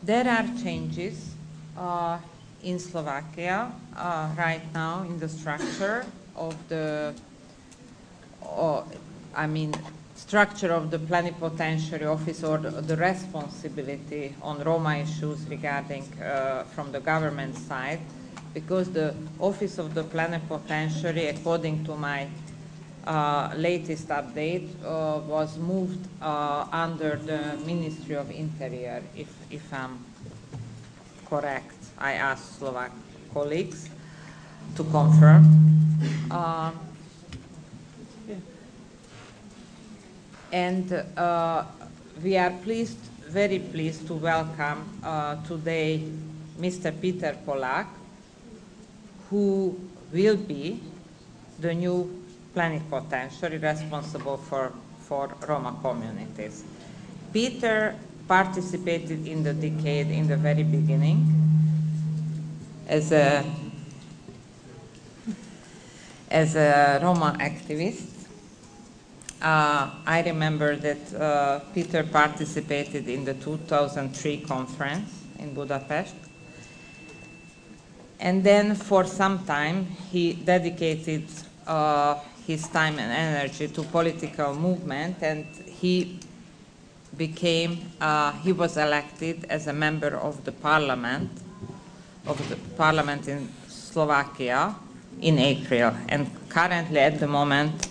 There are changes in Slovakia right now in the structure of the, structure of the plenipotentiary office, or the responsibility on Roma issues regarding from the government side, because the office of the plenipotentiary, according to my latest update, was moved under the Ministry of Interior, if I'm correct. I asked Slovak colleagues to confirm. And we are very pleased to welcome today Mr. Peter POLLAK, who will be the new plenipotentiary responsible for Roma communities. Peter participated in the decade in the very beginning as a Roma activist. I remember that Peter participated in the 2003 conference in Budapest. And then for some time he dedicated his time and energy to political movement, and he was elected as a member of the parliament in Slovakia in April. And currently, at the moment,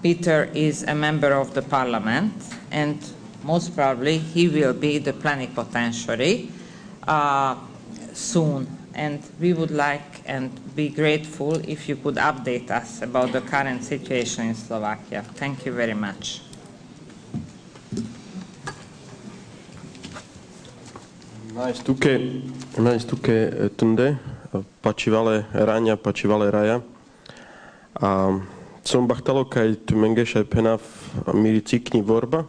Peter is a member of the parliament, and most probably he will be the plenipotentiary soon. And we would like and be grateful if you could update us about the current situation in Slovakia. Thank you very much. Näistuke tunde, pačivale rania, pačivale raja. Som bahtalo kai tu mengesha penaf miri cikni vorba.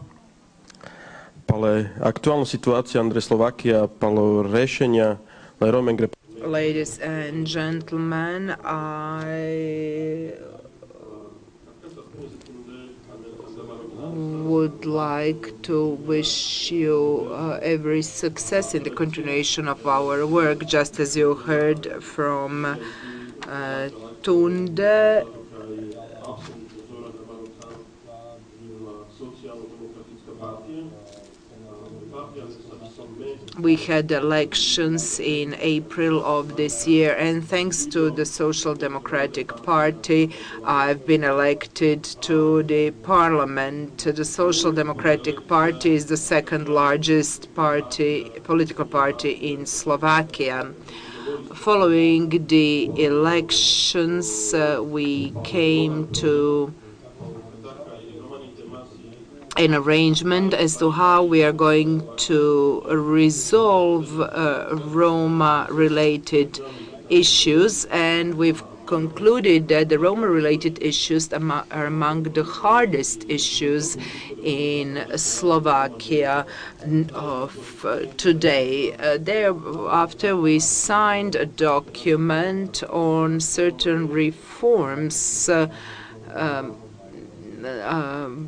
Pale aktuálna situácia Andre Slovakia, palo rešenia le romengre. Ladies and gentlemen, I would like to wish you every success in the continuation of our work, just as you heard from Tunde. We had elections in April of this year, and thanks to the Social Democratic Party, I've been elected to the parliament. The Social Democratic Party is the second largest political party in Slovakia. Following the elections, we came to an arrangement as to how we are going to resolve Roma-related issues, and we've concluded that the Roma-related issues are among the hardest issues in Slovakia of today. Thereafter, we signed a document on certain reforms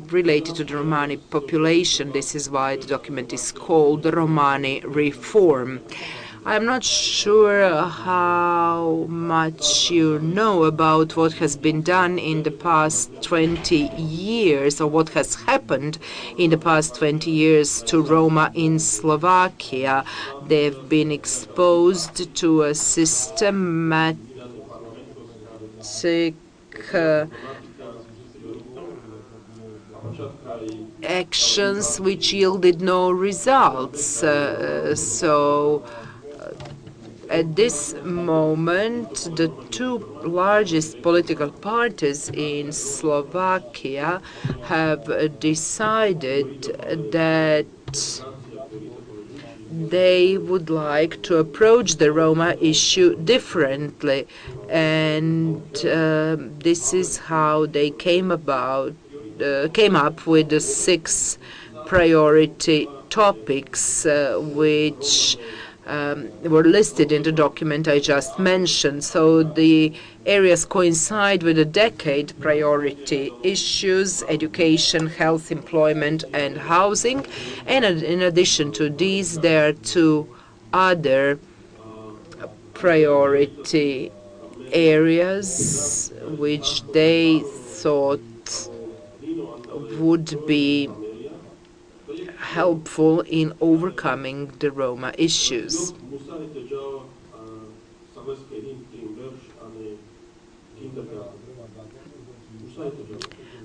related to the Romani population. This is why the document is called the Romani Reform. I'm not sure how much you know about what has been done in the past 20 years, or what has happened in the past 20 years to Roma in Slovakia. They've been exposed to a systematic actions which yielded no results. At this moment, the two largest political parties in Slovakia have decided that they would like to approach the Roma issue differently, and this is how they came up with the 6 priority topics which were listed in the document I just mentioned. So the areas coincide with the decade priority issues: education, health, employment, and housing. And in addition to these, there are two other priority areas which they thought would be helpful in overcoming the Roma issues.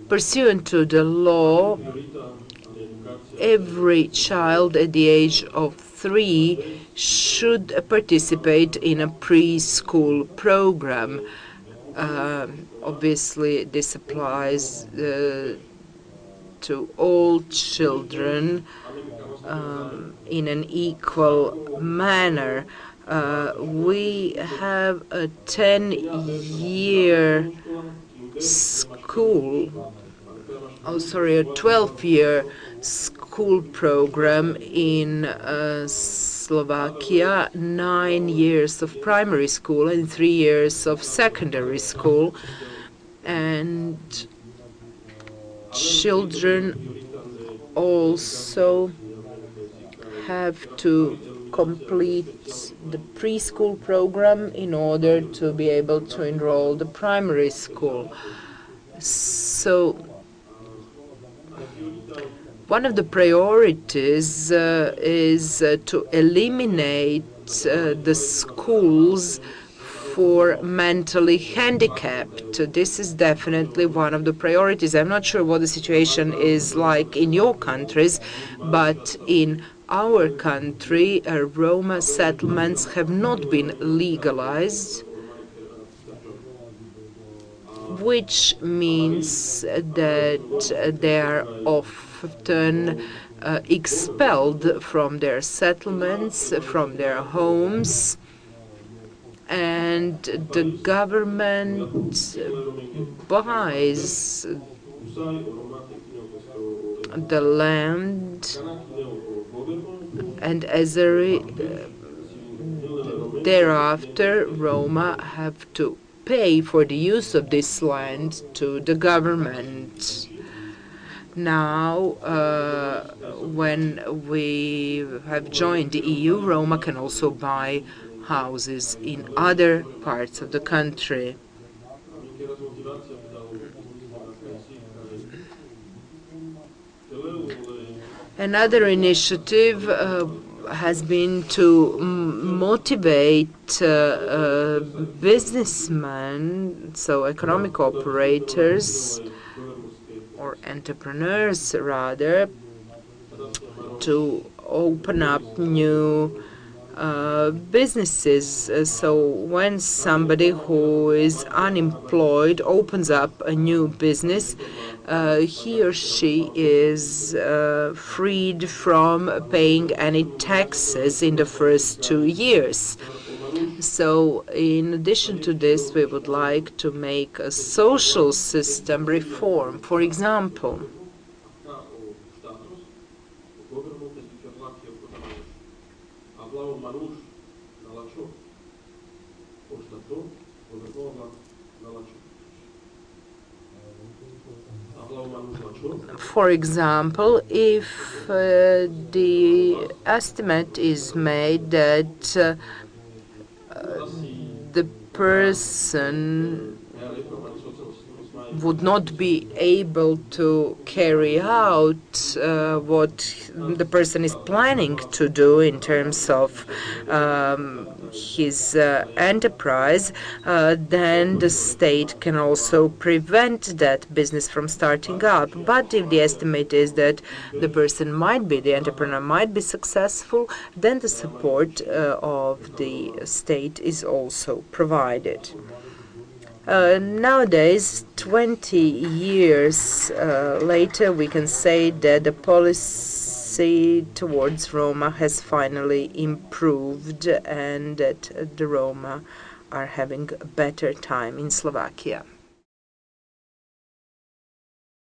Pursuant to the law, every child at the age of 3 should participate in a preschool program. Obviously, this applies to all children in an equal manner. We have a 10-year school, a 12-year school program in Slovakia, 9 years of primary school and 3 years of secondary school. And children also have to complete the preschool program in order to be able to enroll the primary school. So one of the priorities is to eliminate the schools for mentally handicapped. This is definitely one of the priorities. I'm not sure what the situation is like in your countries, but in our country, Roma settlements have not been legalized, which means that they are often expelled from their settlements, from their homes, and the government buys the land, and as a thereafter Roma have to pay for the use of this land to the government. Now, when we have joined the EU, Roma can also buy houses in other parts of the country. Another initiative has been to motivate businessmen, so economic operators or entrepreneurs rather, to open up new businesses. So when somebody who is unemployed opens up a new business, he or she is freed from paying any taxes in the first 2 years. So in addition to this, we would like to make a social system reform. For example, if the estimate is made that the person would not be able to carry out what the person is planning to do in terms of his enterprise, then the state can also prevent that business from starting up. But if the estimate is that the person might be, the entrepreneur might be successful, then the support of the state is also provided. Nowadays, 20 years later, we can say that the policy towards Roma has finally improved and that the Roma are having a better time in Slovakia.